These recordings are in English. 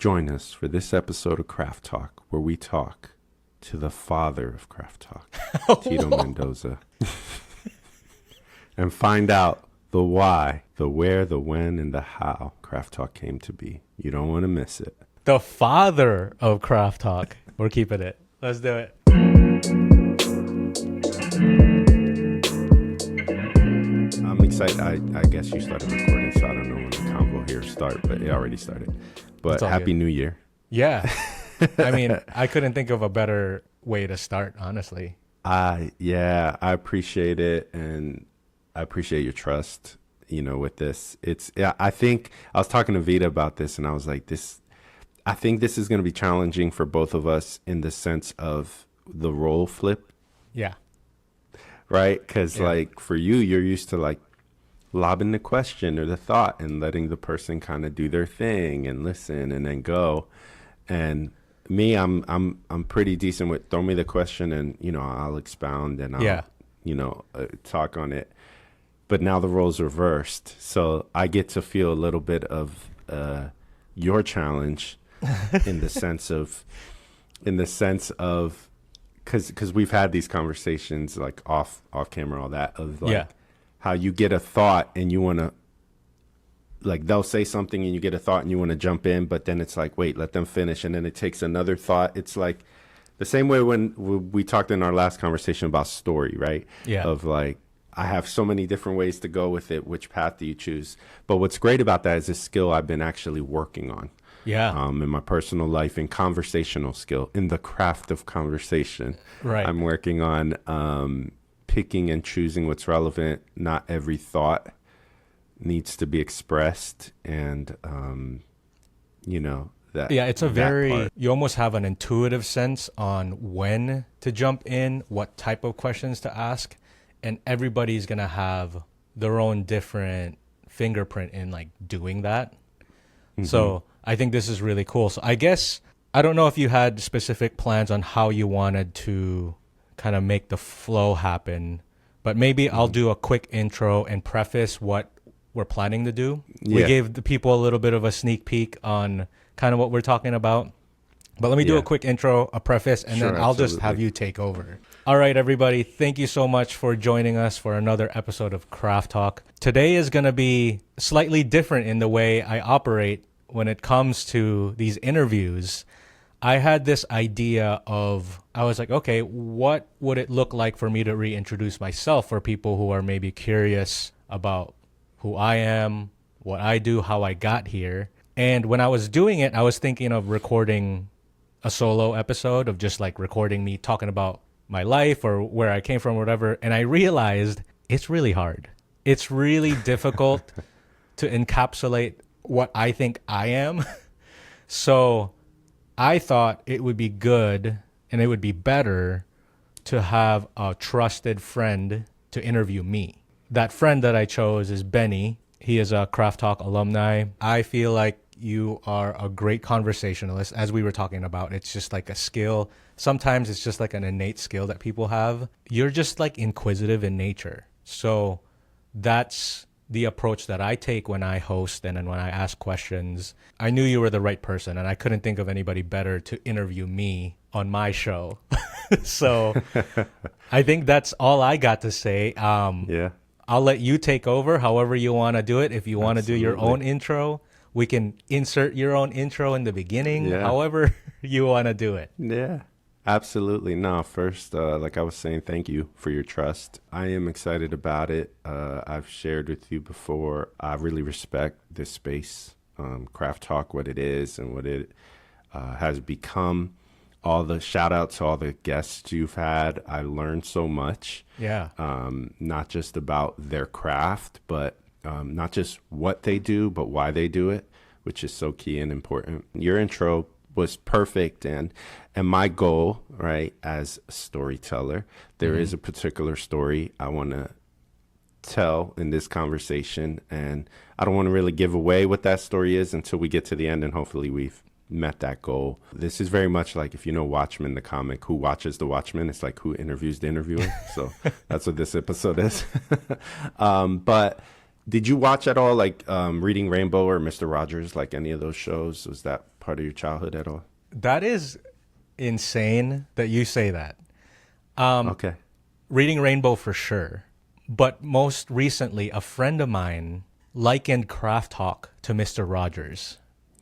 Join us for this episode of Craft Talk, where we talk to the father of Craft Talk, Tito Mendoza, and find out the why, the where, the when, and the how Craft Talk came to be. You don't want to miss it. The father of Craft Talk. We're keeping it. Let's do it. I'm excited. I guess you started recording, so I don't know when the convo here start, but it already started. But Happy New Year. Yeah. I mean, I couldn't think of a better way to start, honestly. I appreciate it, and I appreciate your trust, with this. I think I was talking to Vita about this, and I was like, I think this is going to be challenging for both of us in the sense of the role flip. Yeah. Right? Because like for you, you're used to like lobbing the question or the thought and letting the person kind of do their thing and listen and then go. And me, I'm pretty decent with throw me the question and I'll expound and I'll talk on it. But now the roles reversed, so I get to feel a little bit of your challenge in the sense of because we've had these conversations like off camera, all that of like how you get a thought and you want to, like, they'll say something and you get a thought and you want to jump in, but then it's like, wait, let them finish. And then it takes another thought. It's like the same way when we talked in our last conversation about story, right? Yeah. Of like, I have so many different ways to go with it. Which path do you choose? But what's great about that is a skill I've been actually working on. Yeah. In my personal life, in conversational skill, in the craft of conversation. Right. I'm working on picking and choosing what's relevant. Not every thought needs to be expressed, and that. Yeah, it's you almost have an intuitive sense on when to jump in, what type of questions to ask, and everybody's gonna have their own different fingerprint in like doing that. Mm-hmm. So I think this is really cool. So I guess I don't know if you had specific plans on how you wanted to kind of make the flow happen, but maybe I'll do a quick intro and preface what we're planning to do. Yeah. We gave the people a little bit of a sneak peek on kind of what we're talking about. But let me do a quick intro, a preface, and then I'll just have you take over. All right, everybody. Thank you so much for joining us for another episode of Craft Talk. Today is going to be slightly different in the way I operate when it comes to these interviews. I had this idea I was like, okay, what would it look like for me to reintroduce myself for people who are maybe curious about who I am, what I do, how I got here. And when I was doing it, I was thinking of recording a solo episode of just like recording me talking about my life or where I came from or whatever. And I realized it's really hard. It's really difficult to encapsulate what I think I am. So I thought it would be good and it would be better to have a trusted friend to interview me. That friend that I chose is Beni. He is a Craft Talk alumni. I feel like you are a great conversationalist. As we were talking about, it's just like a skill. Sometimes it's just like an innate skill that people have. You're just like inquisitive in nature. So that's the approach that I take when I host and then when I ask questions. I knew you were the right person, and I couldn't think of anybody better to interview me on my show. So I think that's all I got to say. I'll let you take over however you want to do it. If you want to do your own intro, we can insert your own intro in the beginning, however you want to do it. Yeah, absolutely. No, first, like I was saying, thank you for your trust. I am excited about it. I've shared with you before. I really respect this space, Craft Talk, what it is and what it has become. All the shout out to all the guests you've had. I learned so much. Yeah. Not just about their craft, but not just what they do, but why they do it, which is so key and important. Your intro was perfect. And my goal, right, as a storyteller, there is a particular story I want to tell in this conversation. And I don't want to really give away what that story is until we get to the end, and hopefully we've met that goal. This is very much like, if you know Watchmen, the comic, who watches the Watchmen? It's like who interviews the interviewer. So that's what this episode is. But did you watch at all like Reading Rainbow or Mr. Rogers, like any of those shows? Was that part of your childhood at all? That is insane that you say that. Okay. Reading Rainbow for sure. But most recently, a friend of mine likened Craft Talk to Mr. Rogers.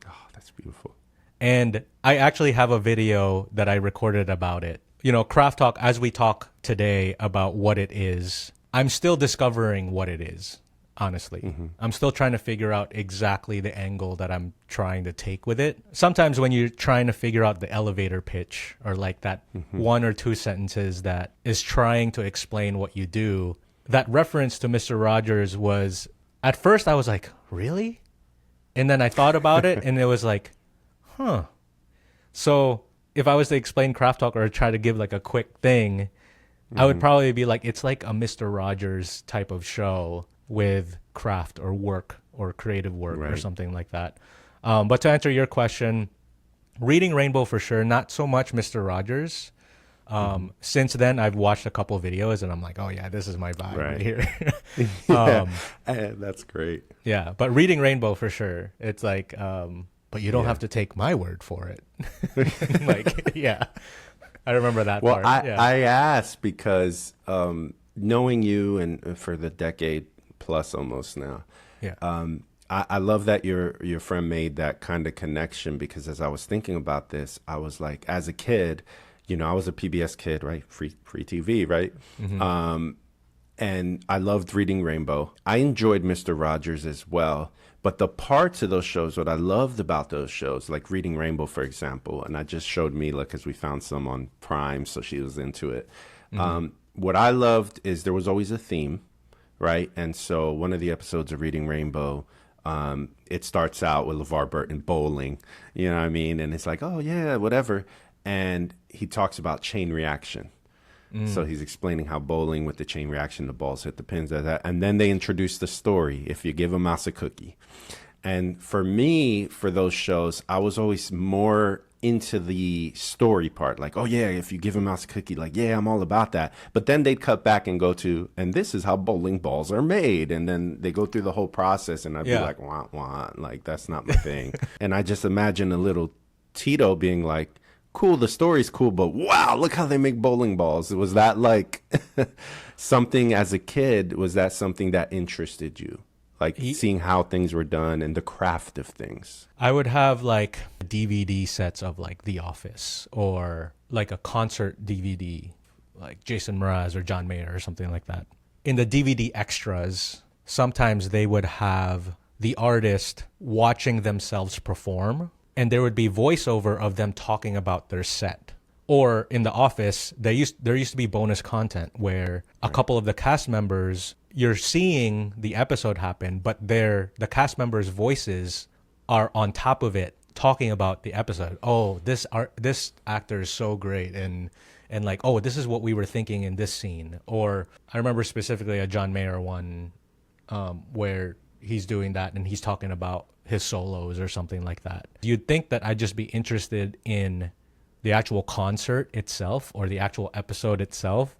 Oh, that's beautiful. And I actually have a video that I recorded about it. You know, Craft Talk, as we talk today about what it is, I'm still discovering what it is, honestly. I'm still trying to figure out exactly the angle that I'm trying to take with it. Sometimes when you're trying to figure out the elevator pitch or like that one or two sentences that is trying to explain what you do, that reference to Mr. Rogers was, at first I was like, really? And then I thought about it and it was like, huh. So if I was to explain Craft Talk or try to give like a quick thing, I would probably be like, it's like a Mr. Rogers type of show with craft or work or creative work or something like that. But to answer your question, Reading Rainbow for sure, not so much Mr. Rogers. Since then, I've watched a couple of videos and I'm like, oh yeah, this is my vibe right here. That's great. Yeah, but Reading Rainbow for sure. It's like, but you don't have to take my word for it. Like, yeah. I remember that part. I asked because knowing you and for the decade plus almost now, I love that your friend made that kind of connection, because as I was thinking about this, I was like, as a kid, you know, I was a PBS kid, right? Free TV, right? And I loved Reading Rainbow. I enjoyed Mr. Rogers as well. But the parts of those shows, what I loved about those shows, like Reading Rainbow, for example, and I just showed Mila because we found some on Prime, so she was into it. What I loved is there was always a theme, right? And so one of the episodes of Reading Rainbow, it starts out with LeVar Burton bowling, you know what I mean? And it's like, oh, yeah, whatever. And he talks about chain reaction. So he's explaining how bowling with the chain reaction, the balls hit the pins, that. And then they introduce the story, if you give a mouse a cookie. And for me, for those shows, I was always more into the story part. Like, oh, yeah, if you give a mouse a cookie, like, yeah, I'm all about that. But then they'd cut back and go to, and this is how bowling balls are made. And then they go through the whole process. And I'd be like, wah, wah. Like, that's not my thing. And I just imagine a little Tito being like, cool, the story's cool, but wow, look how they make bowling balls. Was that like something as a kid, was that something that interested you? Like seeing how things were done and the craft of things? I would have like DVD sets of like The Office or like a concert DVD, like Jason Mraz or John Mayer or something like that. In the DVD extras, sometimes they would have the artist watching themselves perform, and there would be voiceover of them talking about their set. Or in The Office, there used to be bonus content where a couple of the cast members, you're seeing the episode happen, but the cast members' voices are on top of it talking about the episode. Oh, this actor is so great, and like, oh, this is what we were thinking in this scene. Or I remember specifically a John Mayer one where he's doing that and he's talking about his solos or something like that. You'd think that I'd just be interested in the actual concert itself or the actual episode itself,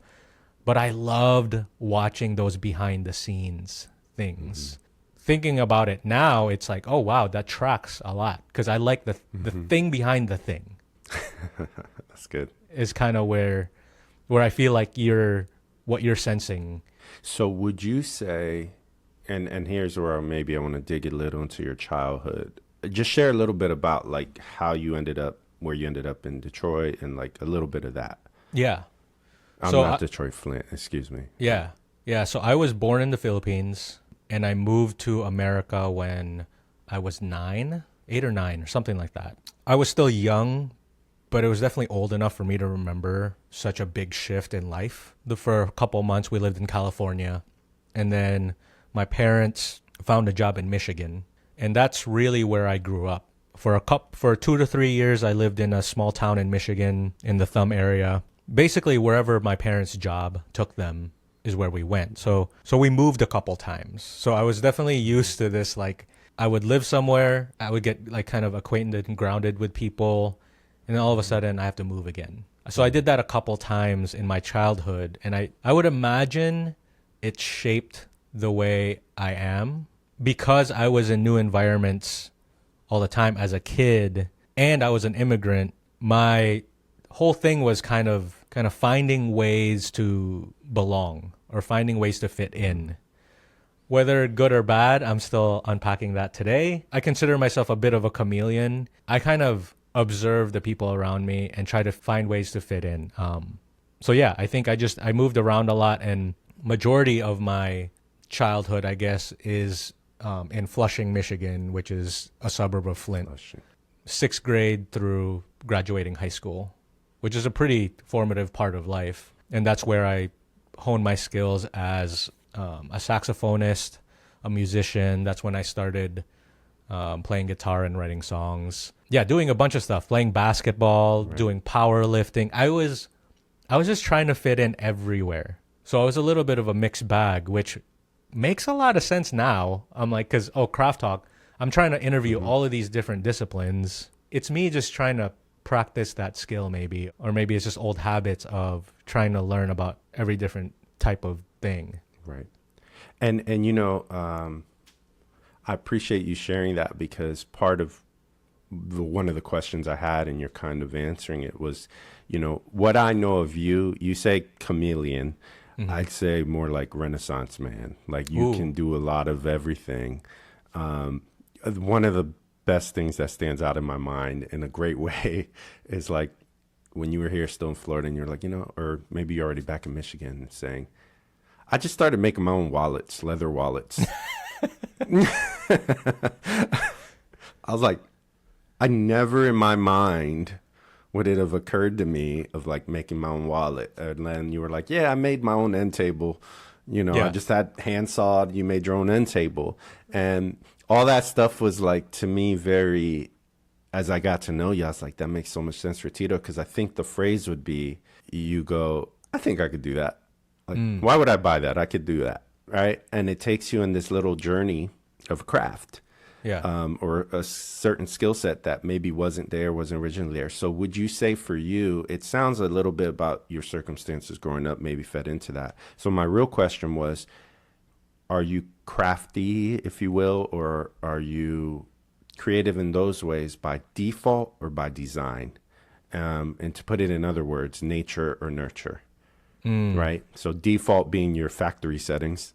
but I loved watching those behind the scenes things. Thinking about it now, it's like, oh wow, that tracks a lot, because I like the thing behind the thing. That's good. Is kind of where I feel like what you're sensing. So would you say, and here's where maybe I want to dig a little into your childhood. Just share a little bit about like how you ended up where you ended up in Detroit, and like a little bit of that. Yeah. I'm not Detroit, Flint, excuse me. Yeah. Yeah. So I was born in the Philippines and I moved to America when I was 8 or 9 or something like that. I was still young, but it was definitely old enough for me to remember such a big shift in life. For a couple months, we lived in California, and then my parents found a job in Michigan, and that's really where I grew up. For 2 to 3 years, I lived in a small town in Michigan in the Thumb area. Basically, wherever my parents' job took them is where we went. So we moved a couple times. So I was definitely used to this, like, I would live somewhere, I would get like kind of acquainted and grounded with people, and then all of a sudden I have to move again. So I did that a couple times in my childhood, and I would imagine it shaped the way I am because I was in new environments all the time as a kid. and I was an immigrant, my whole thing was kind of finding ways to belong or finding ways to fit in. Whether good or bad, I'm still unpacking that today. I consider myself a bit of a chameleon. I kind of observe the people around me and try to find ways to fit in. So yeah, I think I moved around a lot, and majority of my childhood, I guess, is in Flushing, Michigan, which is a suburb of Flint. Sixth grade through graduating high school, which is a pretty formative part of life. And that's where I honed my skills as a saxophonist, a musician. That's when I started playing guitar and writing songs. Yeah, doing a bunch of stuff, playing basketball, right, doing powerlifting. I was just trying to fit in everywhere. So I was a little bit of a mixed bag, which makes a lot of sense now. I'm like, because, Craft Talk, I'm trying to interview all of these different disciplines. It's me just trying to practice that skill maybe, or maybe it's just old habits of trying to learn about every different type of thing. Right. And I appreciate you sharing that, because part of one of the questions I had, and you're kind of answering it, was, what I know of you, you say chameleon. I'd say more like Renaissance man. Like you can do a lot of everything. One of the best things that stands out in my mind in a great way is like when you were here still in Florida and you're like, or maybe you're already back in Michigan, saying, I just started making my own wallets, leather wallets. I was like, I never in my mind would it have occurred to me of like making my own wallet. And then you were like, yeah, I made my own end table. I just had hand sawed, you made your own end table. And all that stuff was like, to me, very, as I got to know you, I was like, that makes so much sense for Tito. Because I think the phrase would be, you go, I think I could do that. Like, why would I buy that? I could do that. Right. And it takes you in this little journey of craft. Yeah. Or a certain skill set that maybe wasn't originally there. So would you say for you, it sounds a little bit about your circumstances growing up maybe fed into that. So my real question was, are you crafty, if you will, or are you creative in those ways by default or by design? And to put it in other words, nature or nurture. Right? So default being your factory settings,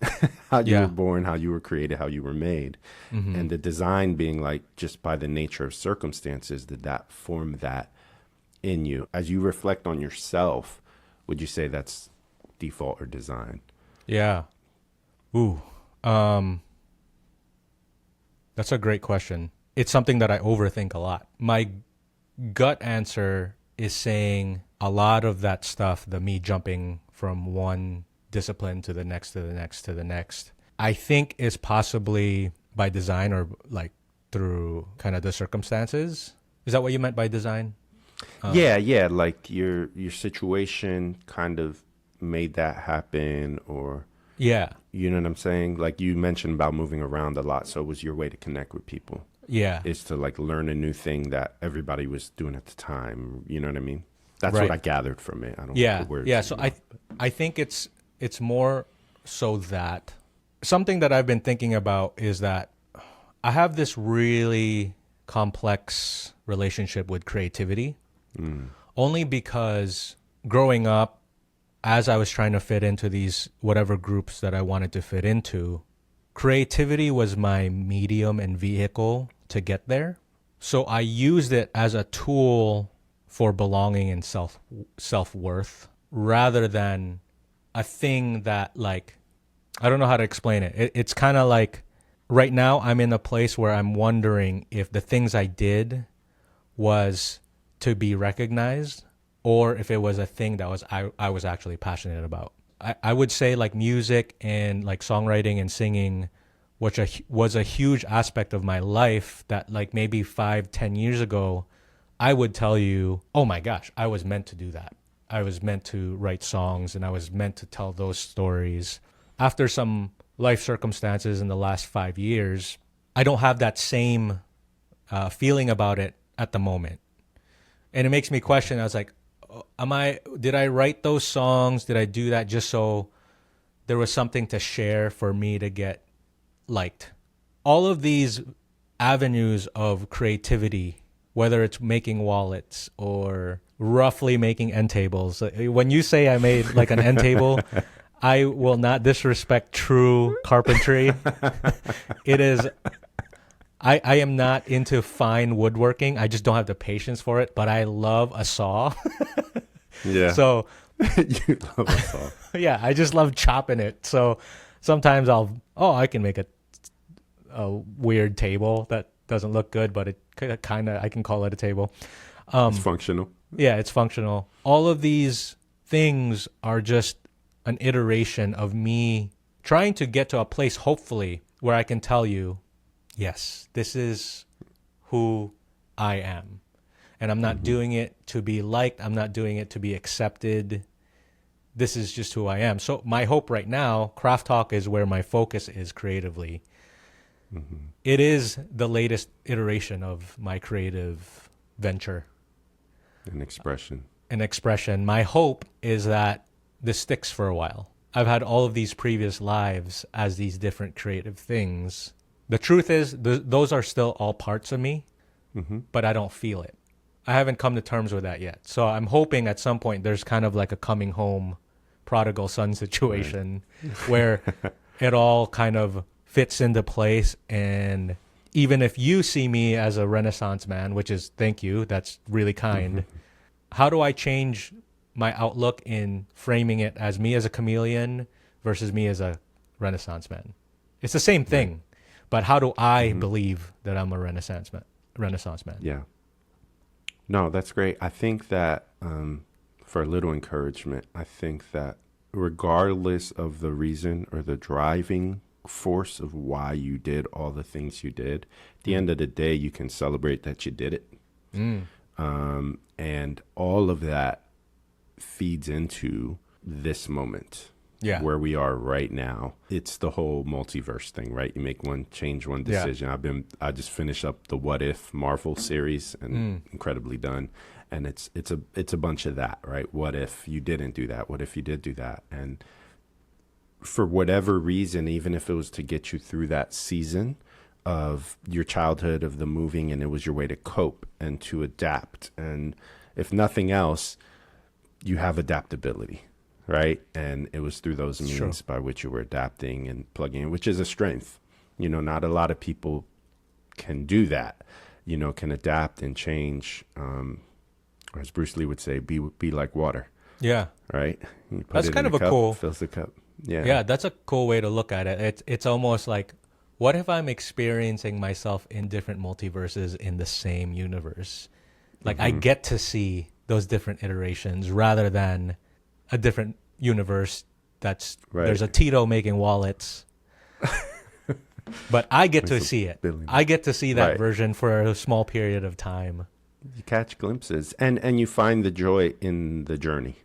how you were born, how you were created, how you were made. And the design being like just by the nature of circumstances, did that form that in you? As you reflect on yourself, would you say that's default or design? Yeah. Ooh. That's a great question. It's something that I overthink a lot. My gut answer is saying a lot of that stuff, the me jumping from one discipline to the next, to the next, to the next, I think is possibly by design or like through kind of the circumstances. Is that what you meant by design? Yeah. Like your situation kind of made that happen, or yeah, you know what I'm saying? Like you mentioned about moving around a lot. So it was your way to connect with people. Yeah. Is to like learn a new thing that everybody was doing at the time. You know what I mean? That's right. what I gathered from it. I don't yeah. know the words. Yeah. So I think it's more so that something that I've been thinking about is that I have this really complex relationship with creativity, only because growing up, as I was trying to fit into these whatever groups that I wanted to fit into, creativity was my medium and vehicle to get there. So I used it as a tool for belonging and self-worth rather than a thing that, like, I don't know how to explain it. It's kind of like right now I'm in a place where I'm wondering if the things I did was to be recognized or if it was a thing that I was actually passionate about. I would say like music and like songwriting and singing, which was a huge aspect of my life that like maybe 5-10 years ago, I would tell you, oh my gosh, I was meant to do that. I was meant to write songs and I was meant to tell those stories. After some life circumstances in the last 5 years, I don't have that same feeling about it at the moment. And it makes me question, I was like, did I write those songs? Did I do that just so there was something to share for me to get liked? All of these avenues of creativity, whether it's making wallets or roughly making end tables. When you say I made like an end table, I will not disrespect true carpentry. It is, I am not into fine woodworking. I just don't have the patience for it, but I love a saw. Yeah. So, You love a saw. yeah, I just love chopping it. So sometimes I can make a weird table that doesn't look good, but it kind of, I can call it a table. It's functional. Yeah, it's functional. All of these things are just an iteration of me trying to get to a place, hopefully, where I can tell you, yes, this is who I am. And I'm not doing it to be liked. I'm not doing it to be accepted. This is just who I am. So my hope right now, Craft Talk is where my focus is creatively. It is the latest iteration of my creative venture. An expression. An expression. My hope is that this sticks for a while. I've had all of these previous lives as these different creative things. The truth is, those are still all parts of me, but I don't feel it. I haven't come to terms with that yet. So I'm hoping at some point there's kind of like a coming home prodigal son situation where it all kind of fits into place. And even if you see me as a Renaissance man, which is, thank you, that's really kind. How do I change my outlook in framing it as me as a chameleon versus me as a Renaissance man? It's the same thing, but how do I believe that I'm a Renaissance man? Yeah. No, that's great. I think that for a little encouragement, I think that regardless of the reason or the driving force of why you did all the things you did, at the end of the day, you can celebrate that you did it. And all of that feeds into this moment where we are right now. It's the whole multiverse thing, right? You make one change, one decision. I just finished up the What If Marvel series and incredibly done. And it's a bunch of that, right? What if you didn't do that? What if you did do that? And for whatever reason, even if it was to get you through that season of your childhood, of the moving, and it was your way to cope and to adapt. And if nothing else, you have adaptability, right? And it was through those means by which you were adapting and plugging in, which is a strength. You know, not a lot of people can do that, you know, can adapt and change. As Bruce Lee would say, be like water. Yeah. Right? You put That's it kind in of a a cup, cool. fills the cup. Yeah. Yeah, that's a cool way to look at it. It's almost like, what if I'm experiencing myself in different multiverses in the same universe? Like I get to see those different iterations rather than a different universe that's there's a Tito making wallets. But I get to see it. I get to see that version for a small period of time. You catch glimpses and you find the joy in the journey.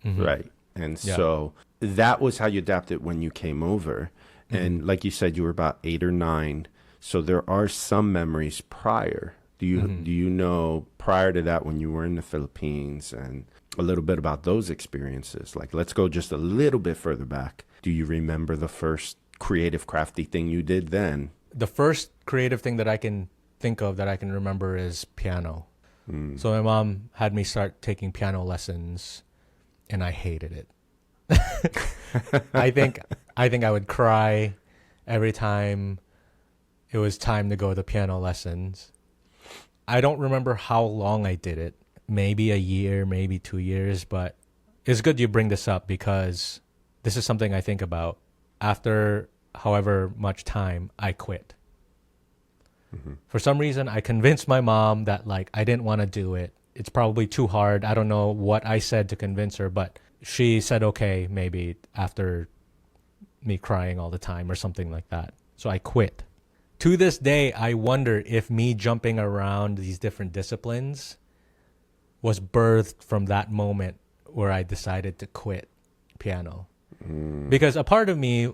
Right. And so that was how you adapted when you came over. And like you said, you were about 8 or 9. So there are some memories prior. Do you know prior to that when you were in the Philippines and a little bit about those experiences? Like, let's go just a little bit further back. Do you remember the first creative, crafty thing you did then? The first creative thing that I can think of that I can remember is piano. So my mom had me start taking piano lessons, and I hated it. I think I would cry every time it was time to go to piano lessons. I don't remember how long I did it. Maybe a year, maybe 2 years, but it's good you bring this up because this is something I think about. After however much time, I quit. For some reason, I convinced my mom that like I didn't want to do it. It's probably too hard. I don't know what I said to convince her, but she said, okay, maybe after me crying all the time or something like that. So I quit. To this day, I wonder if me jumping around these different disciplines was birthed from that moment where I decided to quit piano. Because a part of me,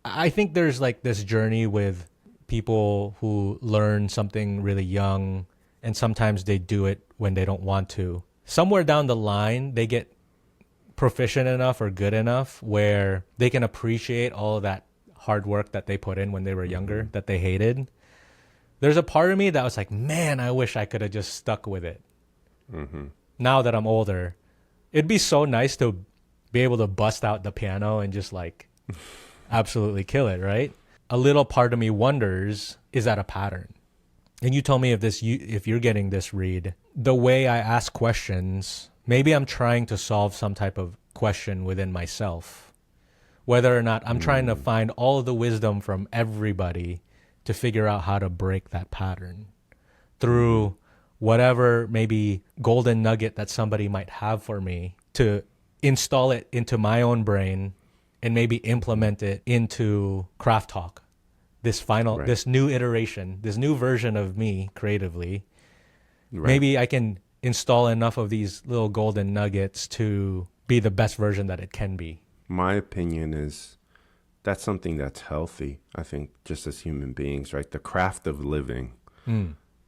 I think there's like this journey with people who learn something really young and sometimes they do it when they don't want to. Somewhere down the line, they get proficient enough or good enough where they can appreciate all of that hard work that they put in when they were younger that they hated. There's a part of me that was like, man, I wish I could have just stuck with it. Now that I'm older, it'd be so nice to be able to bust out the piano and just like absolutely kill it, right? A little part of me wonders, is that a pattern? And you tell me if you're getting this read, the way I ask questions, maybe I'm trying to solve some type of question within myself. Whether or not I'm trying to find all of the wisdom from everybody to figure out how to break that pattern through whatever maybe golden nugget that somebody might have for me, to install it into my own brain and maybe implement it into Craft Talk. This new iteration, this new version of me creatively. Right. Maybe I can install enough of these little golden nuggets to be the best version that it can be. My opinion is that's something that's healthy. I think just as human beings, right? The craft of living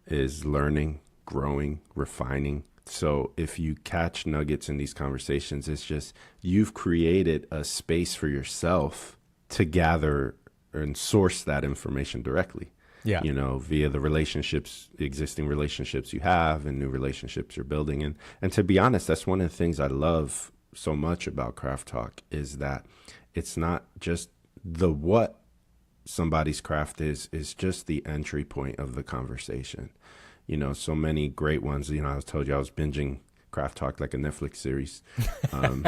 is learning, growing, refining. So if you catch nuggets in these conversations, it's just you've created a space for yourself to gather and source that information directly. Yeah. You know, via the existing relationships you have and new relationships you're building. And to be honest, that's one of the things I love so much about Craft Talk, is that it's not just the what somebody's craft is just the entry point of the conversation. You know, so many great ones. You know, I told you I was binging Craft Talk like a Netflix series. I'm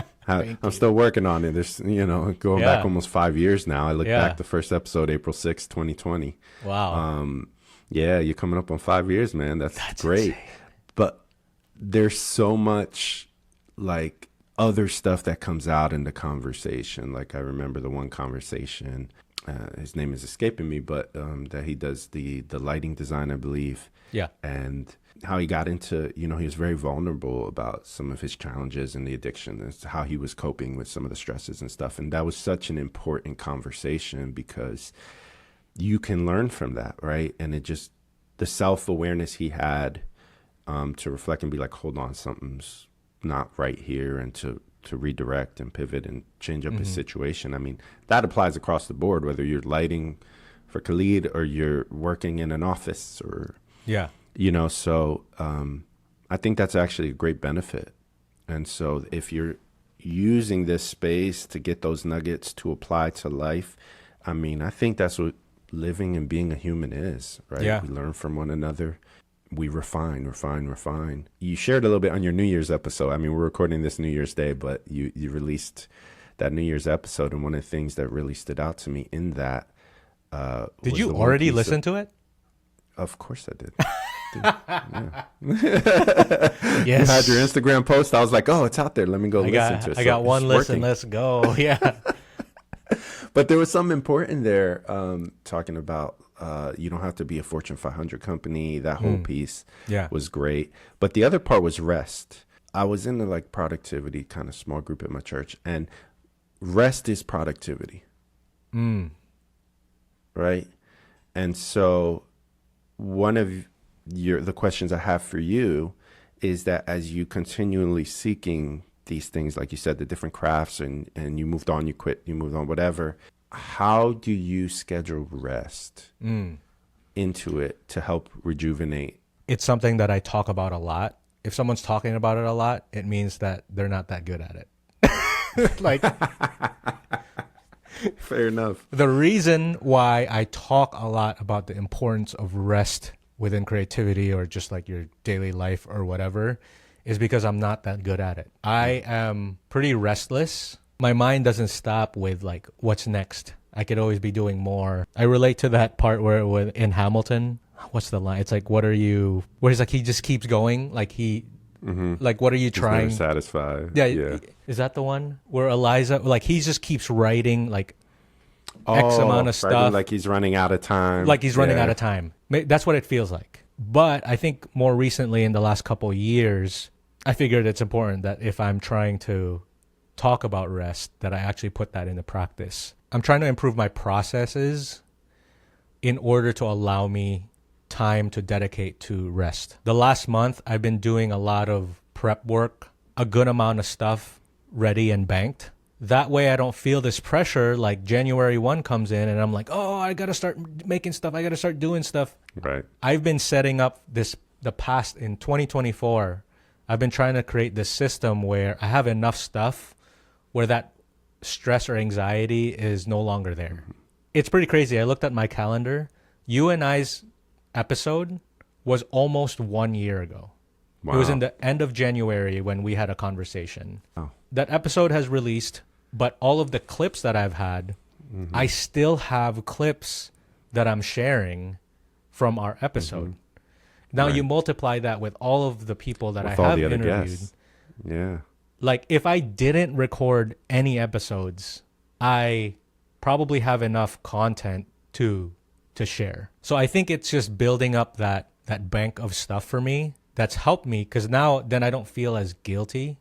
still working on it. There's, you know, going back almost 5 years now. I look back the first episode, April 6th, 2020. Wow. Yeah, you're coming up on 5 years, man. That's great. Insane. But there's so much like other stuff that comes out in the conversation. Like I remember the one conversation, his name is escaping me, but that he does the lighting design, I believe. Yeah. And how he got into, you know, he was very vulnerable about some of his challenges and the addiction, and how he was coping with some of the stresses and stuff. And that was such an important conversation because you can learn from that, right? And it just, the self-awareness he had to reflect and be like, hold on, something's not right here, and to redirect and pivot and change up his situation. I mean, that applies across the board, whether you're lighting for Khalid or you're working in an office or, you know, so I think that's actually a great benefit. And so if you're using this space to get those nuggets to apply to life, I mean, I think that's what living and being a human is, right? Yeah. We learn from one another. We refine. You shared a little bit on your New Year's episode. I mean, we're recording this New Year's Day, but you released that New Year's episode. And one of the things that really stood out to me in that did you already listen to it? Of course I did. Yes. You had your Instagram post. I was like, oh, it's out there. Let me go listen to it. I got one listen. Let's go. Yeah. But there was something important there talking about you don't have to be a Fortune 500 company. That whole piece was great. But the other part was rest. I was in the like productivity kind of small group at my church, and rest is productivity. Right? And so one of the questions I have for you is that as you continually seeking these things, like you said, the different crafts, and you moved on, you quit, you moved on, whatever, how do you schedule rest into it to help rejuvenate? It's something that I talk about a lot. If someone's talking about it a lot, it means that they're not that good at it. Like, fair enough. The reason why I talk a lot about the importance of rest within creativity or just like your daily life or whatever is because I'm not that good at it. I am pretty restless. My mind doesn't stop with like, what's next? I could always be doing more. I relate to that part where in Hamilton, what's the line? It's like, where he's like, he just keeps going. Like like, what are you trying? He's never satisfied. Yeah. Is that the one where Eliza, like he just keeps writing like X amount of stuff. Like he's running out of time. Like he's running out of time. That's what it feels like. But I think more recently in the last couple of years, I figured it's important that if I'm trying to talk about rest, that I actually put that into practice. I'm trying to improve my processes in order to allow me time to dedicate to rest. The last month, I've been doing a lot of prep work, a good amount of stuff ready and banked. That way I don't feel this pressure like January 1 comes in and I'm like, oh, I got to start making stuff. I got to start doing stuff. Right. I've been setting up the past in 2024. I've been trying to create this system where I have enough stuff where that stress or anxiety is no longer there. It's pretty crazy. I looked at my calendar. You and I's episode was almost 1 year ago. Wow. It was in the end of January when we had a conversation. Oh. That episode has released, but all of the clips that I've had, I still have clips that I'm sharing from our episode. Now Right. you multiply that with all of the people that With I all have the other interviewed. guests. Yeah. Like if I didn't record any episodes, I probably have enough content to share. So I think it's just building up that bank of stuff for me that's helped me, because now then I don't feel as guilty.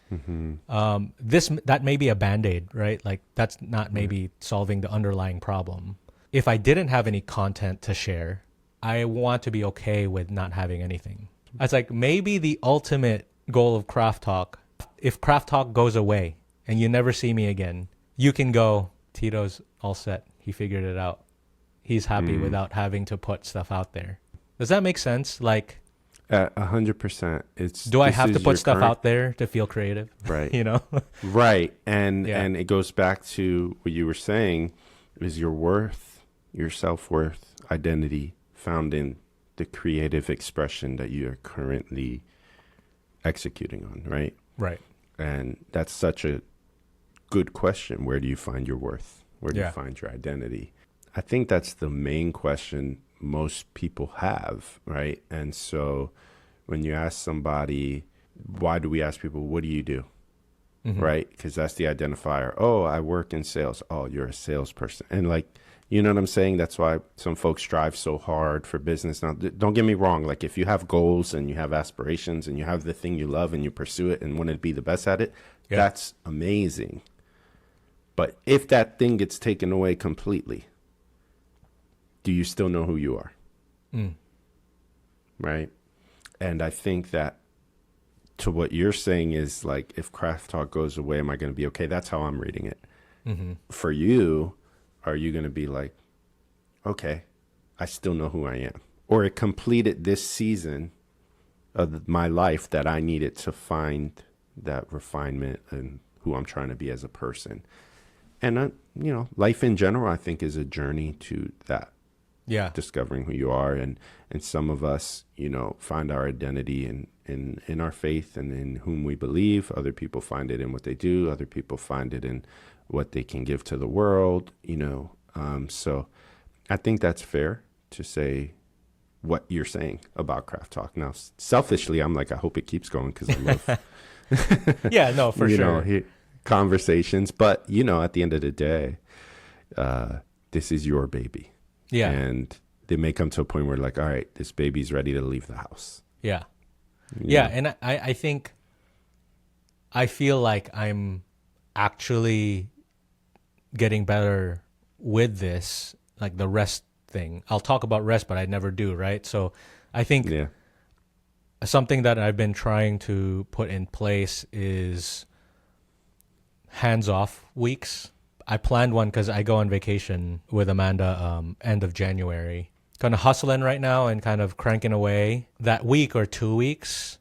That may be a band-aid, right? Like that's not maybe solving the underlying problem. If I didn't have any content to share, I want to be okay with not having anything. It's like maybe the ultimate goal of Craft Talk, if Craft Talk goes away and you never see me again, you can go, Tito's all set. He figured it out. He's happy without having to put stuff out there. Does that make sense? Like, 100%. do I this have to is put your stuff current- out there to feel creative? Right. You know? Right. And Yeah. and it goes back to what you were saying, is your worth, your self-worth, identity found in the creative expression that you are currently executing on, right? Right. And that's such a good question. Where do you find your worth? Where do Yeah. you find your identity? I think that's the main question most people have, right? And so when you ask somebody, why do we ask people, what do you do? Right? Because that's the identifier. Oh, I work in sales. Oh, you're a salesperson. And like, you know what I'm saying? That's why some folks strive so hard for business. Now, don't get me wrong. Like if you have goals and you have aspirations and you have the thing you love and you pursue it and want to be the best at it, Yeah. that's amazing. But if that thing gets taken away completely, do you still know who you are? Right? And I think that to what you're saying is like, if Craft Talk goes away, am I going to be okay? That's how I'm reading it. For you, are you going to be like, okay, I still know who I am? Or it completed this season of my life that I needed to find that refinement and who I'm trying to be as a person. And, life in general, I think, is a journey to that. Yeah. Discovering who you are, and some of us find our identity in our faith and in whom we believe. Other people find it in what they do. Other people find it in what they can give to the world. So I think that's fair to say what you're saying about Craft Talk. Now selfishly, I'm like, I hope it keeps going, because I love Yeah, no, for sure. Conversations. But at the end of the day, this is your baby. Yeah. And they may come to a point where like, all right, this baby's ready to leave the house. Yeah. Yeah. And I think I feel like I'm actually getting better with this, like the rest thing. I'll talk about rest, but I never do, right? So I think Yeah. something that I've been trying to put in place is hands-off weeks. I planned one because I go on vacation with Amanda end of January. Kind of hustling right now and kind of cranking away. That week or 2 weeks,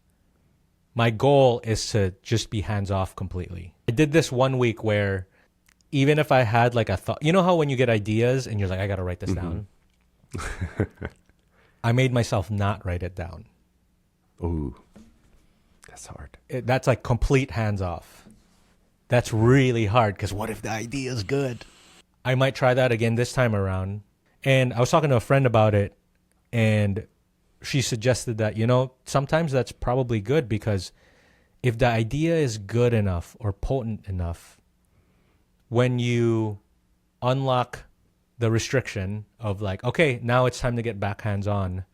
my goal is to just be hands-off completely. I did this 1 week where even if I had like a thought, you know how when you get ideas and you're like, I got to write this down? I made myself not write it down. Ooh, that's hard. That's like complete hands-off. That's really hard, because what if the idea is good? I might try that again this time around. And I was talking to a friend about it, and she suggested that, sometimes that's probably good, because if the idea is good enough or potent enough, when you unlock the restriction of like, okay, now it's time to get back hands-on,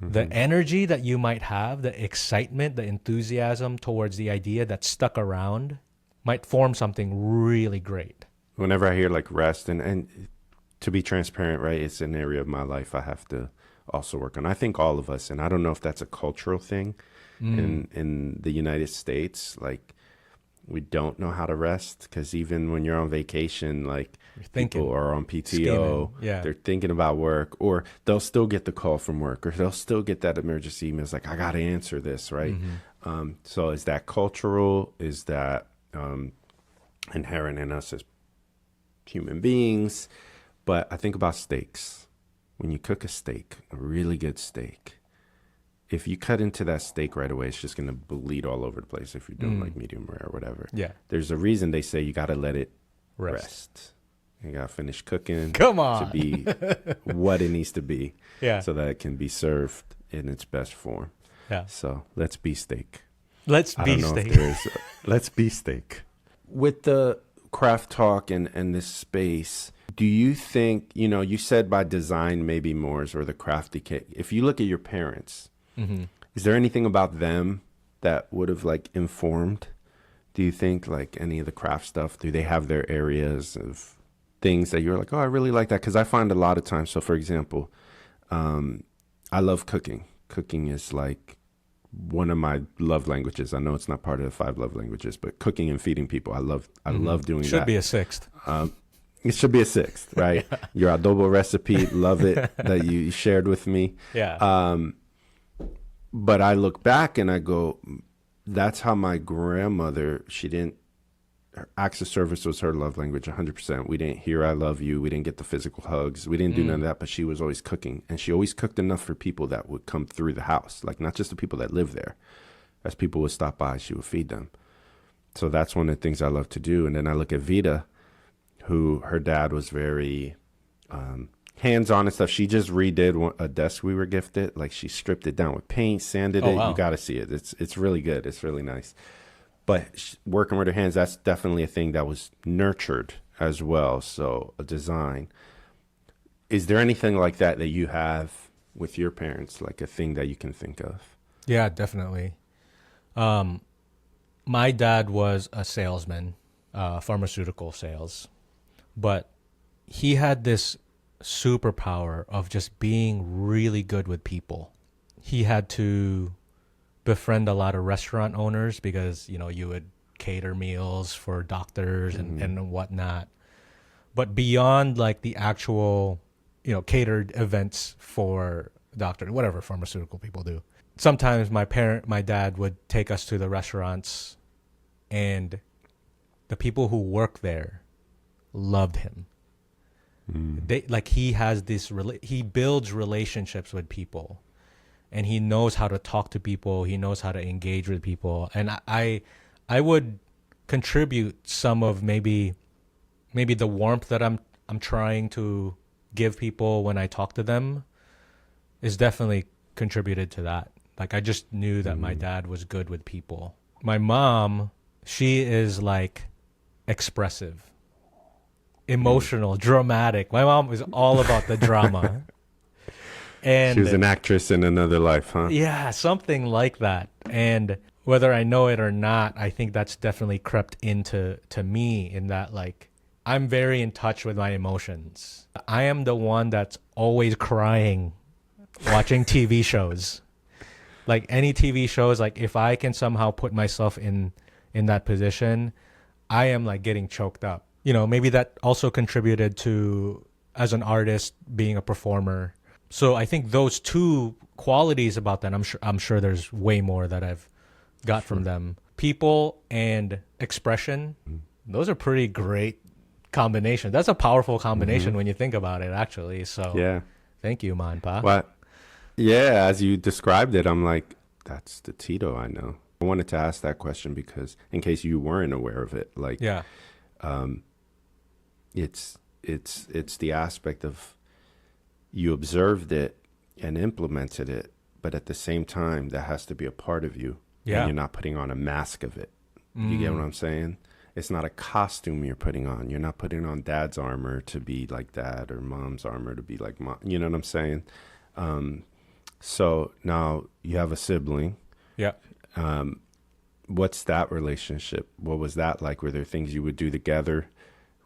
the energy that you might have, the excitement, the enthusiasm towards the idea that's stuck around might form something really great. Whenever I hear like rest, and to be transparent, right, it's an area of my life I have to also work on. I think all of us, and I don't know if that's a cultural thing in the United States, like we don't know how to rest, because even when you're on vacation, like You're thinking, people are on PTO, scheming. Yeah. they're thinking about work, or they'll still get the call from work, or they'll still get that emergency email. It's like, I got to answer this, right? So is that cultural? Is that inherent in us as human beings? But I think about steaks. When you cook a steak, a really good steak, if you cut into that steak right away, it's just going to bleed all over the place if you're doing like medium rare or whatever. Yeah. There's a reason they say you got to let it rest. You got to finish cooking. Come on. To be what it needs to be. Yeah. So that it can be served in its best form. Yeah. So let's be steak. Let's I be don't know steak. if there's let's be steak. With the craft talk and this space, do you think, you said by design maybe Moore's or the crafty cake. If you look at your parents, is there anything about them that would have like informed? Do you think like any of the craft stuff, do they have their areas of things that you're like, oh, I really like that? Because I find a lot of times, so for example, I love cooking. Cooking is like one of my love languages. I know it's not part of the 5 love languages, but cooking and feeding people, I love doing that. Should be a 6th. It should be a 6th, right? Your adobo recipe, love it, that you shared with me. Yeah. But I look back and I go, that's how my grandmother, acts of service was her love language, 100%. We didn't hear I love you. We didn't get the physical hugs. We didn't do none of that, but she was always cooking. And she always cooked enough for people that would come through the house, like not just the people that live there. As people would stop by, she would feed them. So that's one of the things I love to do. And then I look at Vita, who her dad was very hands-on and stuff. She just redid a desk we were gifted. Like she stripped it down with paint, sanded it. Wow. You got to see it. It's really good. It's really nice. But working with her hands, that's definitely a thing that was nurtured as well. So a design. Is there anything like that that you have with your parents, like a thing that you can think of? Yeah, definitely. My dad was a salesman, pharmaceutical sales, but he had this superpower of just being really good with people. He had to befriend a lot of restaurant owners because, you would cater meals for doctors and whatnot. But beyond like the actual, catered events for doctors, whatever pharmaceutical people do. Sometimes my dad would take us to the restaurants, and the people who work there loved him. He builds relationships with people, and he knows how to talk to people. He knows how to engage with people. And I would contribute some of maybe the warmth that I'm trying to give people when I talk to them is definitely contributed to that. Like I just knew that my dad was good with people. My mom, she is like expressive, emotional, dramatic. My mom is all about the drama. And she was an actress in another life, huh? Yeah, something like that. And whether I know it or not, I think that's definitely crept into me in that like I'm very in touch with my emotions. I am the one that's always crying watching TV shows. Like any TV shows, like if I can somehow put myself in that position, I am like getting choked up. Maybe that also contributed to, as an artist, being a performer. So I think those two qualities about that, I'm sure there's way more that I've got from them. People and expression, those are pretty great combinations. That's a powerful combination when you think about it, actually. So yeah, thank you, Manpa. What? Yeah, as you described it, I'm like, that's the Tito I know. I wanted to ask that question because in case you weren't aware of it, like, Yeah. It's the aspect of you observed it and implemented it, but at the same time, that has to be a part of you. Yeah. And you're not putting on a mask of it. You get what I'm saying? It's not a costume you're putting on. You're not putting on dad's armor to be like dad or mom's armor to be like mom. You know what I'm saying? So now you have a sibling. Yeah. What's that relationship? What was that like? Were there things you would do together?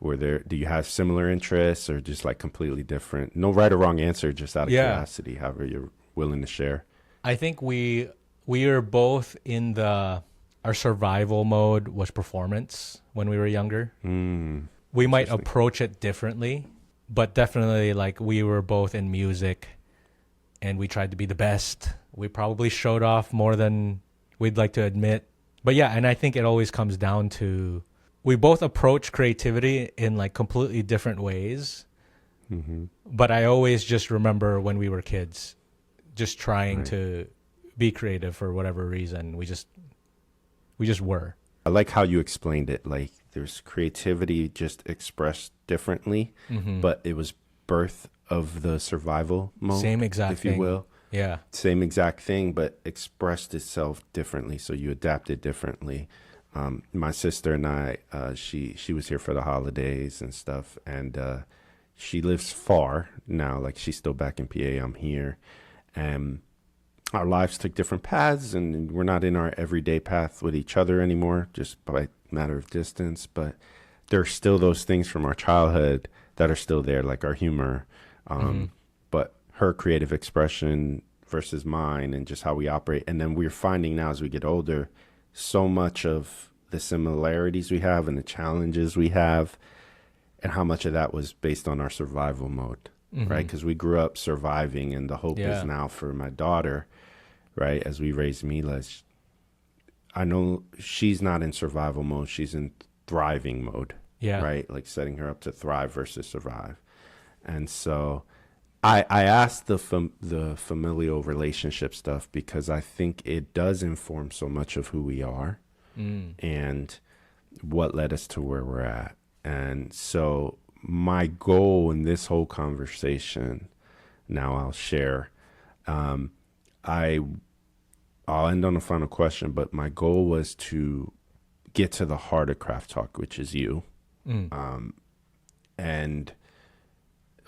Do you have similar interests or just like completely different? No right or wrong answer, just out of curiosity, however you're willing to share. I think we are both in the our survival mode was performance when we were younger. We might approach it differently, but definitely like we were both in music and we tried to be the best. We probably showed off more than we'd like to admit. But yeah, and I think it always comes down to we both approach creativity in like completely different ways. But I always just remember when we were kids, just trying to be creative for whatever reason. We just were. I like how you explained it. Like there's creativity just expressed differently, but it was birth of the survival mode. Same exact if thing. you will. Yeah. Same exact thing, but expressed itself differently. So you adapted differently. My sister and I, she was here for the holidays and stuff, and she lives far now. Like she's still back in PA. I'm here, and our lives took different paths, and we're not in our everyday path with each other anymore, just by matter of distance. But there's still those things from our childhood that are still there, like our humor, but her creative expression versus mine, and just how we operate. And then we're finding now as we get older, so much of the similarities we have and the challenges we have, and how much of that was based on our survival mode, right? Because we grew up surviving, and the hope is now for my daughter, right, as we raise Mila, I know she's not in survival mode. She's in thriving mode, right? Like setting her up to thrive versus survive. And so I asked the familial relationship stuff because I think it does inform so much of who we are and what led us to where we're at. And so my goal in this whole conversation, now I'll share, I'll end on a final question, but my goal was to get to the heart of Craft Talk, which is you. And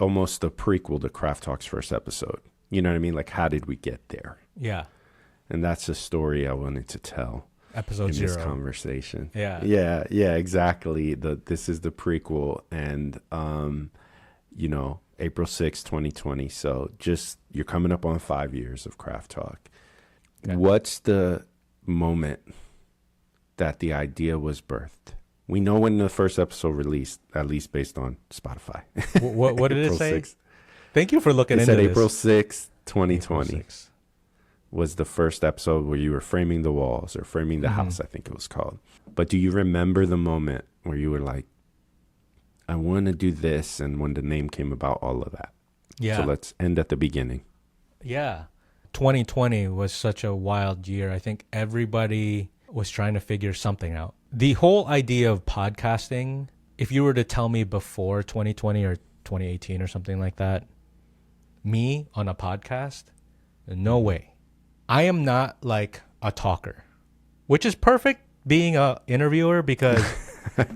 almost a prequel to Craft Talk's first episode. You know what I mean? Like, how did we get there? Yeah. And that's a story I wanted to tell. Episode 0. This conversation. Yeah, exactly. This is the prequel, and April 6th, 2020. So just you're coming up on 5 years of Craft Talk. Okay. What's the moment that the idea was birthed? We know when the first episode released, at least based on Spotify. What did it say? 6th. Thank you for looking into this. It said April 6th, 2020. Was the first episode where you were framing the walls or framing the house, I think it was called. But do you remember the moment where you were like, I want to do this, and when the name came about, all of that? Yeah. So let's end at the beginning. Yeah. 2020 was such a wild year. I think everybody was trying to figure something out. The whole idea of podcasting, if you were to tell me before 2020 or 2018 or something like that, me on a podcast, no way. I am not like a talker, which is perfect being a interviewer because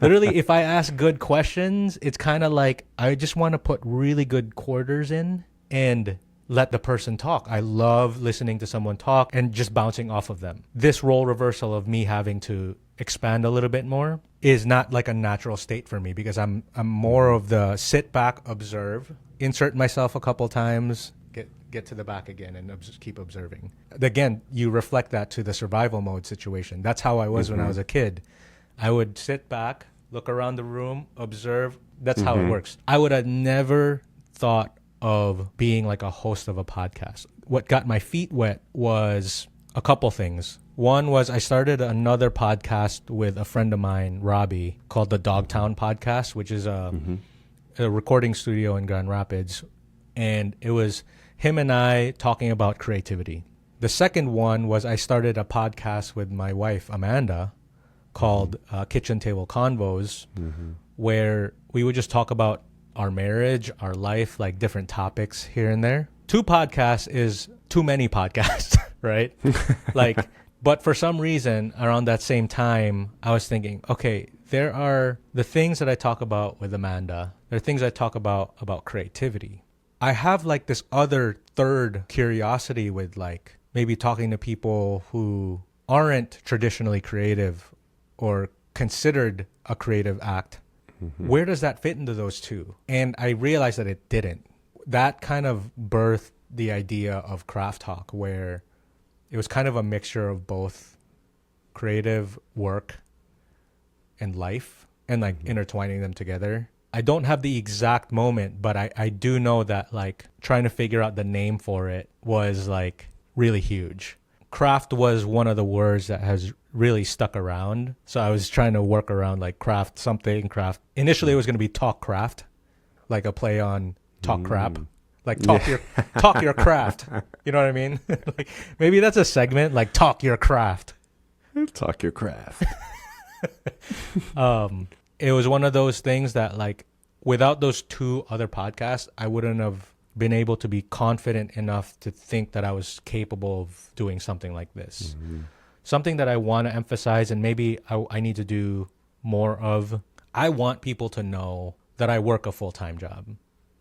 literally if I ask good questions, it's kind of like I just want to put really good quarters in and let the person talk. I love listening to someone talk and just bouncing off of them. This role reversal of me having to expand a little bit more is not like a natural state for me because I'm more of the sit back, observe, insert myself a couple times, get to the back again and keep observing. Again, you reflect that to the survival mode situation. That's how I was when I was a kid. I would sit back, look around the room, observe. That's how it works. I would have never thought of being like a host of a podcast. What got my feet wet was a couple things. One was I started another podcast with a friend of mine, Robbie, called the Dogtown Podcast, which is a recording studio in Grand Rapids. And it was him and I talking about creativity. The second one was I started a podcast with my wife, Amanda, called Kitchen Table Convos, where we would just talk about our marriage, our life, like different topics here and there. 2 podcasts is too many podcasts, right? But for some reason, around that same time, I was thinking, okay, there are the things that I talk about with Amanda. There are things I talk about creativity. I have like this other third curiosity with like maybe talking to people who aren't traditionally creative or considered a creative act. Where does that fit into those two? And I realized that it didn't. That kind of birthed the idea of Craft Talk, where it was kind of a mixture of both creative work and life and like intertwining them together. I don't have the exact moment, but I do know that like trying to figure out the name for it was like really huge. Craft was one of the words that has really stuck around. So I was trying to work around like craft something, craft. Initially it was going to be talk craft, like a play on talk crap. Like talk your craft. You know what I mean? Like maybe that's a segment, like talk your craft. Talk your craft. It was one of those things that like without those two other podcasts, I wouldn't have been able to be confident enough to think that I was capable of doing something like this. Something that I want to emphasize, and maybe I need to do more of. I want people to know that I work a full-time job,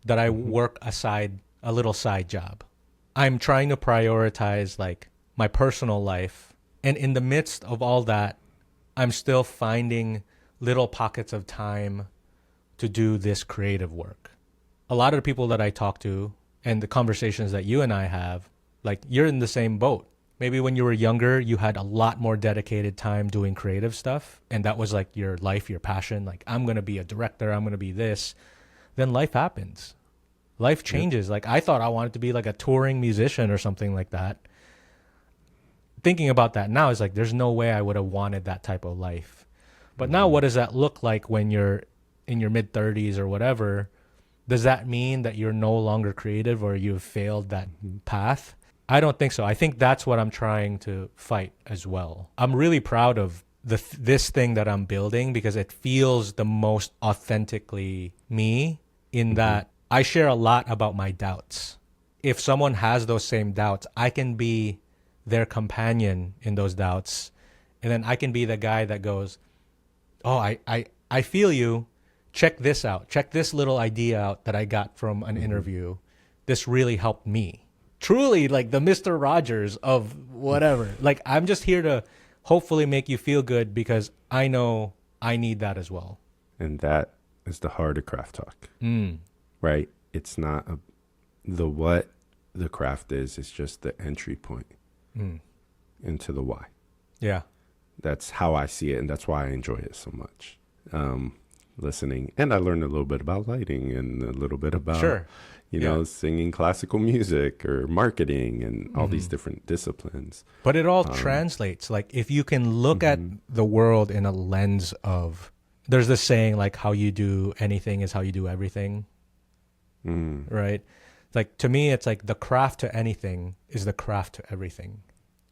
that I work a little side job. I'm trying to prioritize like my personal life. And in the midst of all that, I'm still finding little pockets of time to do this creative work. A lot of the people that I talk to and the conversations that you and I have, like you're in the same boat. Maybe when you were younger, you had a lot more dedicated time doing creative stuff. And that was like your life, your passion. Like, I'm going to be a director. I'm going to be this. Then life happens. Life changes. Like, I thought I wanted to be like a touring musician or something like that. Thinking about that now is like, there's no way I would have wanted that type of life. But now what does that look like when you're in your mid 30s or whatever? Does that mean that you're no longer creative or you've failed that path? I don't think so. I think that's what I'm trying to fight as well. I'm really proud of this thing that I'm building because it feels the most authentically me in that I share a lot about my doubts. If someone has those same doubts, I can be their companion in those doubts. And then I can be the guy that goes, oh, I feel you. Check this out. Check this little idea out that I got from an interview. This really helped me. Truly like the Mr. Rogers of whatever. Like I'm just here to hopefully make you feel good because I know I need that as well. And that is the heart of craft talk, right? It's not the what the craft is. It's just the entry point into the why. Yeah. That's how I see it. And that's why I enjoy it so much. Listening. And I learned a little bit about lighting and a little bit about, you know, singing classical music or marketing and all these different disciplines. But it all translates. Like if you can look at the world in a lens of, there's this saying like how you do anything is how you do everything. Right? Like to me, it's like the craft to anything is the craft to everything.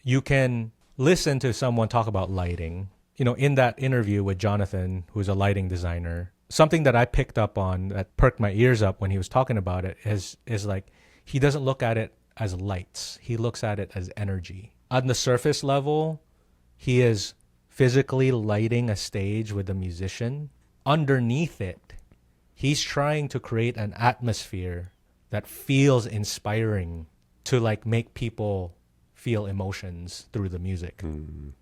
You can listen to someone talk about lighting. You know, in that interview with Jonathan, who's a lighting designer, something that I picked up on that perked my ears up when he was talking about it is like, he doesn't look at it as lights. He looks at it as energy. On the surface level, he is physically lighting a stage with a musician. Underneath it, he's trying to create an atmosphere that feels inspiring to like make people feel emotions through the music.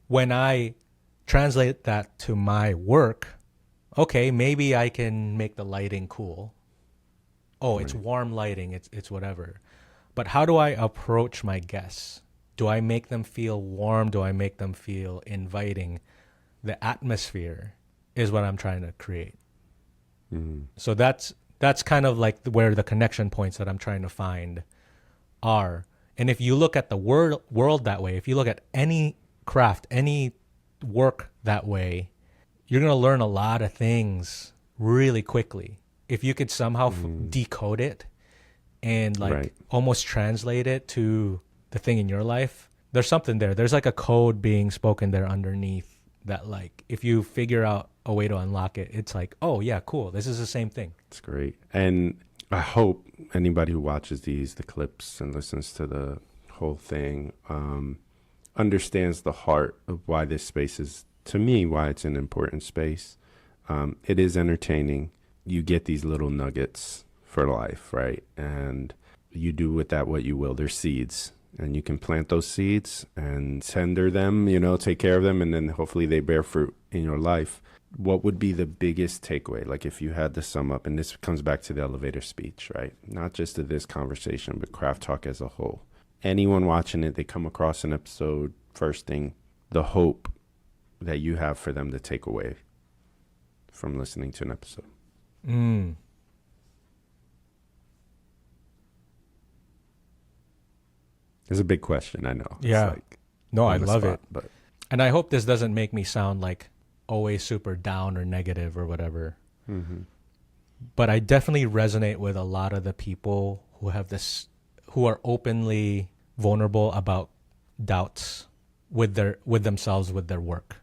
When I translate that to my work, okay, maybe I can make the lighting cool. Oh, it's warm lighting, it's whatever. But how do I approach my guests? Do I make them feel warm? Do I make them feel inviting? The atmosphere is what I'm trying to create. So that's kind of like where the connection points that I'm trying to find are. And if you look at the world that way, if you look at any craft, any work that way, you're going to learn a lot of things really quickly. If you could somehow decode it and like almost translate it to the thing in your life, there's something there. There's like a code being spoken there underneath that like, if you figure out a way to unlock it, it's like, oh yeah, cool. This is the same thing. It's great. And I hope anybody who watches the clips and listens to the whole thing, understands the heart of why this space is, to me, why it's an important space. It is entertaining. You get these little nuggets for life, right? And you do with that what you will. They're seeds. And you can plant those seeds and tender them, you know, take care of them, and then hopefully they bear fruit in your life. What would be the biggest takeaway? Like if you had to sum up, and this comes back to the elevator speech, right? Not just to this conversation, but craft talk as a whole. Anyone watching it, they come across an episode, first thing, the hope that you have for them to take away from listening to an episode? It's a big question, I know. Yeah. It's No, I on the love spot, it. but And I hope this doesn't make me sound like always super down or negative or whatever. But I definitely resonate with a lot of the people who are openly vulnerable about doubts with themselves, with their work.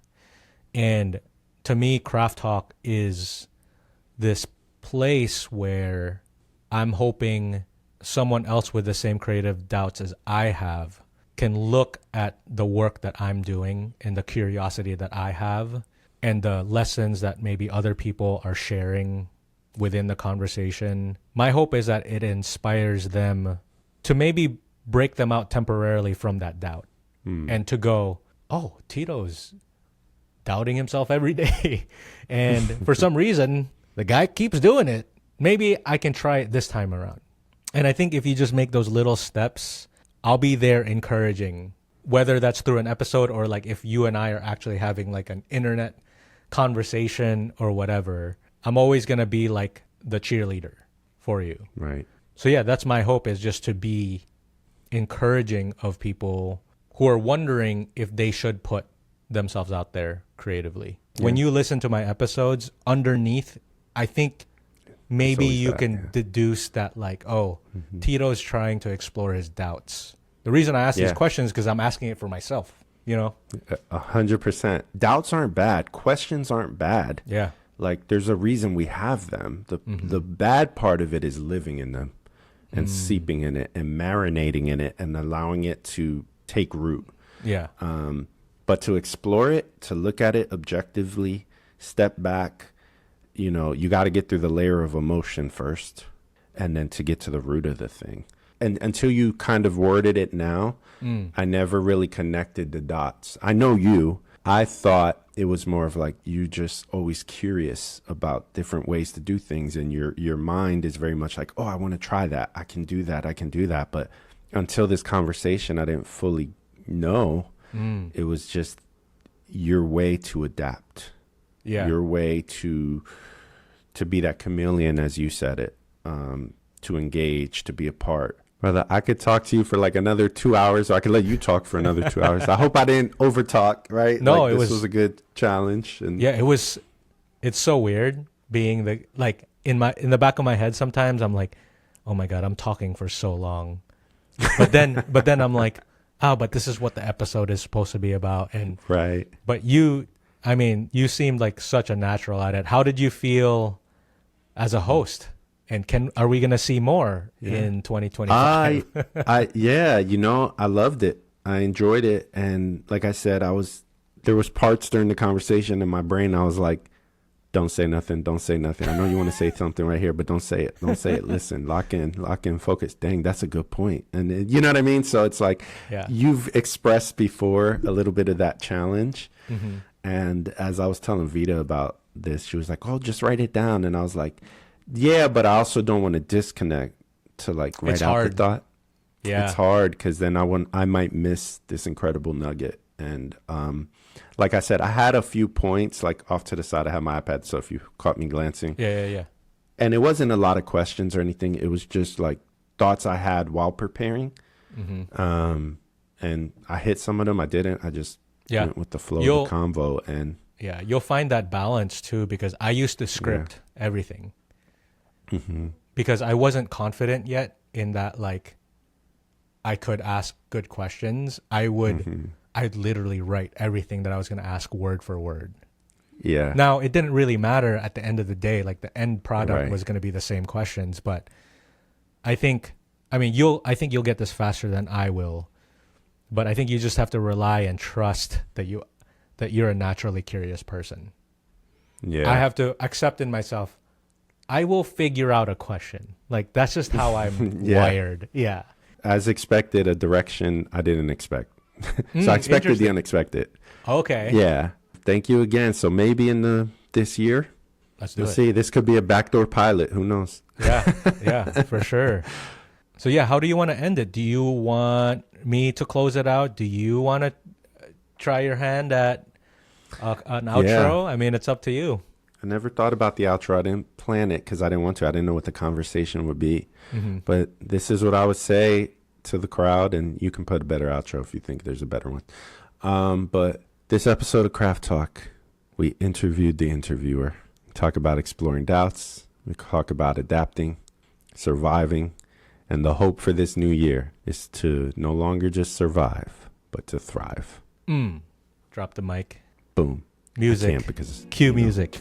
And to me, Craft Talk is this place where I'm hoping someone else with the same creative doubts as I have can look at the work that I'm doing and the curiosity that I have and the lessons that maybe other people are sharing within the conversation. My hope is that it inspires them to maybe break them out temporarily from that doubt and to go, oh, Tito's doubting himself every day. And for some reason, the guy keeps doing it. Maybe I can try it this time around. And I think if you just make those little steps, I'll be there encouraging, whether that's through an episode or like if you and I are actually having like an internet conversation or whatever, I'm always going to be like the cheerleader for you. right. So yeah, that's my hope, is just to be encouraging of people who are wondering if they should put themselves out there creatively. When you listen to my episodes, underneath, I think maybe always you that, can deduce that like, oh, Tito's trying to explore his doubts. The reason I ask these questions is because I'm asking it for myself, you know? 100%. Doubts aren't bad. Questions aren't bad. Yeah. Like, there's a reason we have them. The bad part of it is living in them and seeping in it and marinating in it and allowing it to take root. Yeah. But to explore it, to look at it objectively, step back, you know, you got to get through the layer of emotion first and then to get to the root of the thing. And until you kind of worded it now, I never really connected the dots. I know you. I thought it was more of like you just always curious about different ways to do things. And your mind is very much like, oh, I want to try that. I can do that. I can do that. But until this conversation, I didn't fully know. It was just your way to adapt. Yeah. Your way to be that chameleon, as you said it, to engage, to be a part. Brother, I could talk to you for like another 2 hours, or I could let you talk for another 2 hours. I hope I didn't over talk, right? No, like, it this was a good challenge. And yeah, it's so weird being the, like in the back of my head, sometimes I'm like, oh my God, I'm talking for so long. But then I'm like, oh, but this is what the episode is supposed to be about. And right. but you seemed like such a natural at it. How did you feel as a host? And are we going to see more in 2025? Yeah, you know, I loved it. I enjoyed it. And like I said, there was parts during the conversation in my brain. I was like, don't say nothing. Don't say nothing. I know you want to say something right here, but don't say it. Don't say it. Listen, lock in, focus. Dang, that's a good point. And you know what I mean? So it's like, you've expressed before a little bit of that challenge. And as I was telling Vita about this, she was like, oh, just write it down. And I was like, yeah, but I also don't want to disconnect to like write out the thought. Yeah, it's hard because then I might miss this incredible nugget. And like I said, I had a few points like off to the side. I had my iPad, so if you caught me glancing, yeah. And it wasn't a lot of questions or anything. It was just like thoughts I had while preparing. And I hit some of them. I didn't. I just went with the flow of the convo. And yeah, you'll find that balance too, because I used to script everything. Because I wasn't confident yet in that, like, I could ask good questions. I'd literally write everything that I was going to ask word for word. Yeah. Now, it didn't really matter at the end of the day. Like, the end product was going to be the same questions. But I think you'll get this faster than I will. But I think you just have to rely and trust that you're a naturally curious person. Yeah. I have to accept in myself, I will figure out a question. Like, that's just how I'm wired. Yeah. As expected, a direction I didn't expect. So I expected the unexpected. Okay. Yeah. Thank you again. So maybe in this year, let's see. This could be a backdoor pilot. Who knows? Yeah, for sure. So yeah, how do you want to end it? Do you want me to close it out? Do you want to try your hand at An outro? I mean, it's up to you. I never thought about the outro. I didn't plan it because I didn't want to. I didn't know what the conversation would be. But this is what I would say to the crowd, and you can put a better outro if you think there's a better one. But this episode of Craft Talk, we interviewed the interviewer. We talk about exploring doubts. We talk about adapting, surviving, and the hope for this new year is to no longer just survive, but to thrive. Drop the mic. Boom. Music. I can't because Cue music.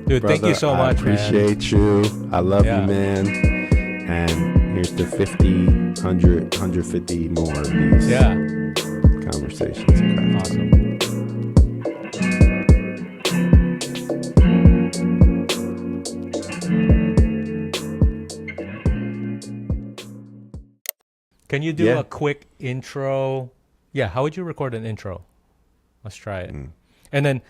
Dude, thank you so much, man. I appreciate you. I love you, man. And here's to 50, 100, 150 more of these conversations. Awesome. Can you do a quick intro? Yeah, how would you record an intro? Let's try it. And then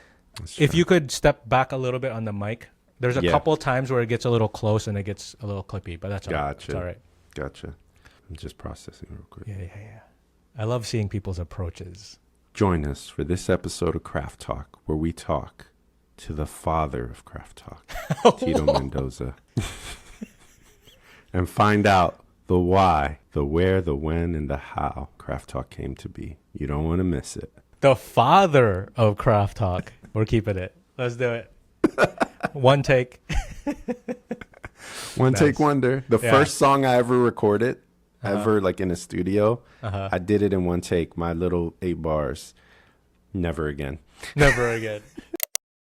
if you could step back a little bit on the mic. There's a couple times where it gets a little close and it gets a little clippy, but that's all right. It's all right. Gotcha. I'm just processing real quick. Yeah. I love seeing people's approaches. Join us for this episode of Craft Talk, where we talk to the father of Craft Talk, Tito Mendoza, and find out the why, the where, the when, and the how Craft Talk came to be. You don't want to miss it. The father of Craft Talk. We're keeping it. Let's do it. One take. One take wonder. The first song I ever recorded, ever like in a studio, I did it in one take. My little 8 bars. Never again. Never again.